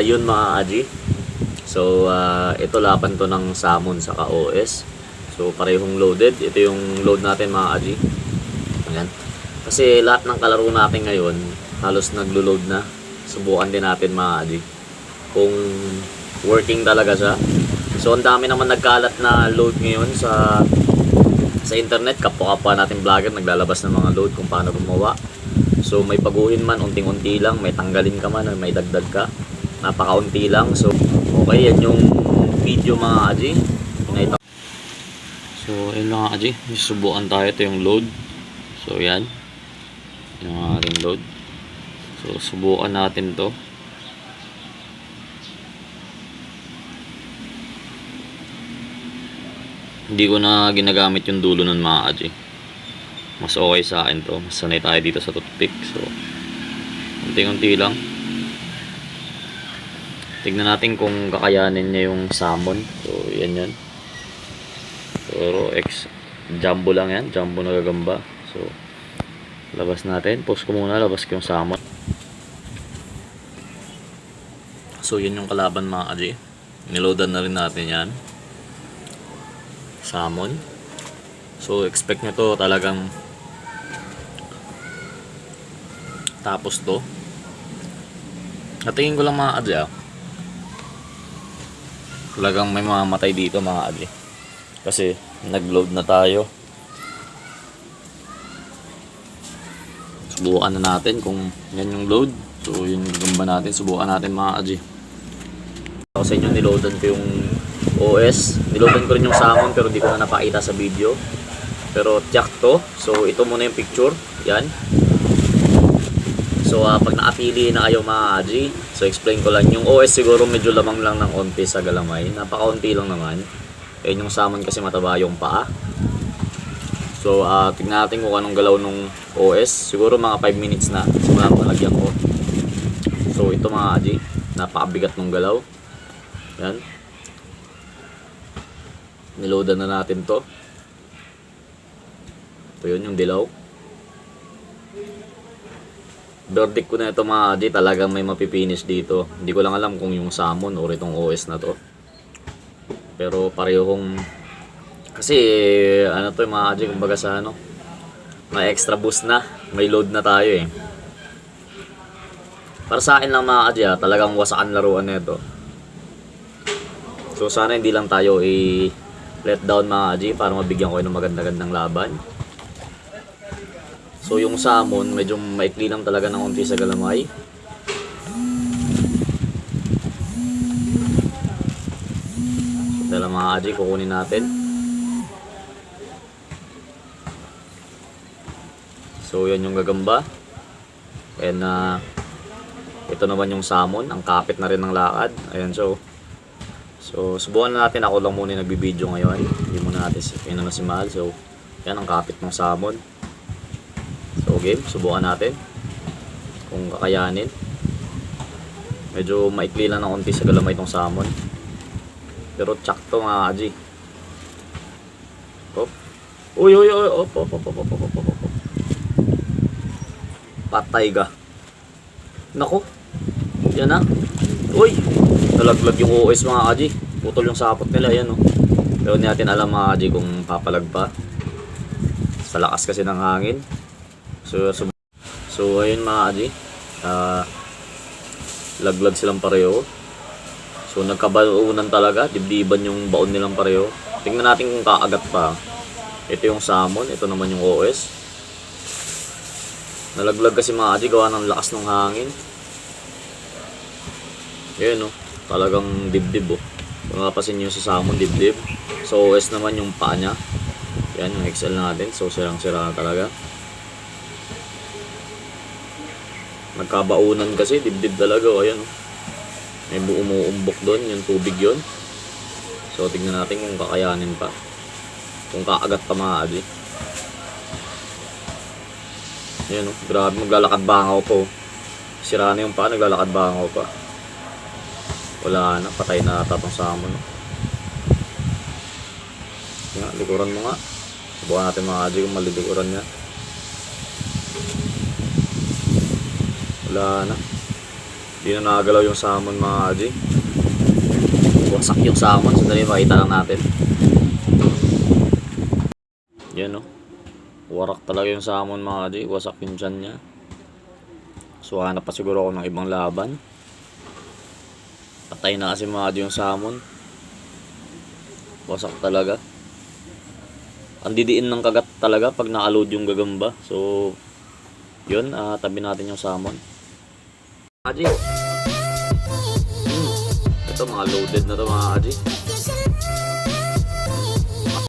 Yun mga Aji. Ito laban to ng Salmon saka OS. So, parehong loaded. Ito yung load natin mga Aji. Ayan. Kasi lahat ng kalaro natin ngayon, halos naglo-load na. Subukan din natin mga Aji kung working talaga siya. So, ang dami naman nagkalat na load ngayon sa internet. Kapwa-kapwa natin vlogger naglalabas ng mga load kung paano gumawa. So, may paguhin man, unting-unti lang. May tanggalin ka man, may dagdag ka. Napakaunti lang. So, okay, yan yung video mga Aji. So, yun mga Aji. Subukan tayo. Ito yung load. So, yan. Yung ating load. So, subukan natin to. Hindi ko na ginagamit yung dulo ng mga Aji. Mas okay sa akin to. Mas sanay tayo dito sa toothpick. So, unti-unti lang. Tignan natin kung kakayanin niya yung salmon. So, yan yan. Pero, jumbo lang yan. Jumbo na gagamba. So, labas natin. Post ko muna. Labas ko yung salmon. So, yun yung kalaban mga Aji. Niloadan na rin natin yan. Salmon. So, expect nyo to talagang tapos to. Natingin ko lang mga Aji talagang may mamamatay dito mga Aji. Kasi nag-load na tayo. Subukan na natin kung yan yung load. So, yun yung gamba natin. Subukan natin mga Aji. Ako sa inyo, niloadan ko yung OS. Niloadan ko rin yung salmon pero di ko na napakita sa video. Pero tiyak to. So, ito muna yung picture. Yan. So, pag nakapili na kayo mga Aji, so explain ko lang. Yung OS siguro medyo lamang lang ng onti sa galamay. Napakaunti lang naman. Ayun yung salmon kasi mataba yung paa. So, tignan natin kung anong galaw nung OS. Siguro mga 5 minutes na. Simula malagyan ko. So, ito mga Aji. Napakabigat nung galaw. Yan. Niloadan na natin to. Ito yun yung dilaw. Verdict ko na ito mga Aji. Talagang may mapipinish dito. Hindi ko lang alam kung yung salmon or itong OS na to. Pero parehong kasi ano to yung mga Aji, kumbaga sa ano, may extra boost na, may load na tayo eh. Para sa akin lang mga Aji, talagang wasakan laruan nito. So sana hindi lang tayo let down mga Aji para mabigyan ko ng maganda-gandang laban. So yung salmon medyo maikli lang talaga ng konti sa galamay. Dala mga Aji, kukunin natin. So yan yung gagamba. And ito naman yung salmon. Ang kapit na rin ng lakad. Ayan. So subukan na natin. Ako lang muna yung nagbibideo ngayon. Hindi muna natin si Mahal. So yan ang kapit ng salmon. So game, subukan natin kung kakayanin. Medyo maikli lang ng konti sa galamay itong salmon. Pero tsak to mga Aji. Op. Uy. Op. Patay ka. Nako. Yan na. Uy. Nalaglag yung OS mga Aji. Putol yung sapot nila. Yan o. Pero hindi natin alam mga Aji kung papalag pa. Sa lakas kasi ng hangin. So ayun mga Aji. Laglag silang pareho. So nagkabalunan talaga, dibdiban yung baon nilang pareho. Tingnan natin kung kaagat pa. Ito yung salmon, ito naman yung OS. Nalaglag kasi mga Aji gawa ng lakas ng hangin. Ayan talagang dibdib Kung napasin nyo sa salmon, dibdib. So OS naman yung paa niya. Yan yung XL natin, so sirang-sira na talaga. Nagkabaunan kasi, dibdib talaga. Ayan may umuumbok doon, yung tubig yun. So tignan natin kung kakayanin pa. Kung kaagat pa mga Aji. Ayan grabe, maglalakad bangaw po. Sira na yung paa, naglalakad bangaw pa. Wala na, patay na ata itong salmon. Yan, likuran mo nga. Subukan natin mga Aji kung malilikuran niya. Wala na. Hindi na nakagalaw yung salmon mga kaji. Wasak yung salmon. Sandali makita lang natin. Yan o. Warak talaga yung salmon mga kaji. Wasak yung tiyan niya. So hanap pa siguro ako ng ibang laban. Patay na kasi mga kaji yung salmon. Wasak talaga. Ang didiin ng kagat talaga pag na-load yung gagamba. So yun, tabi natin yung salmon. Kaji. Ito mga loaded na to mga kaji.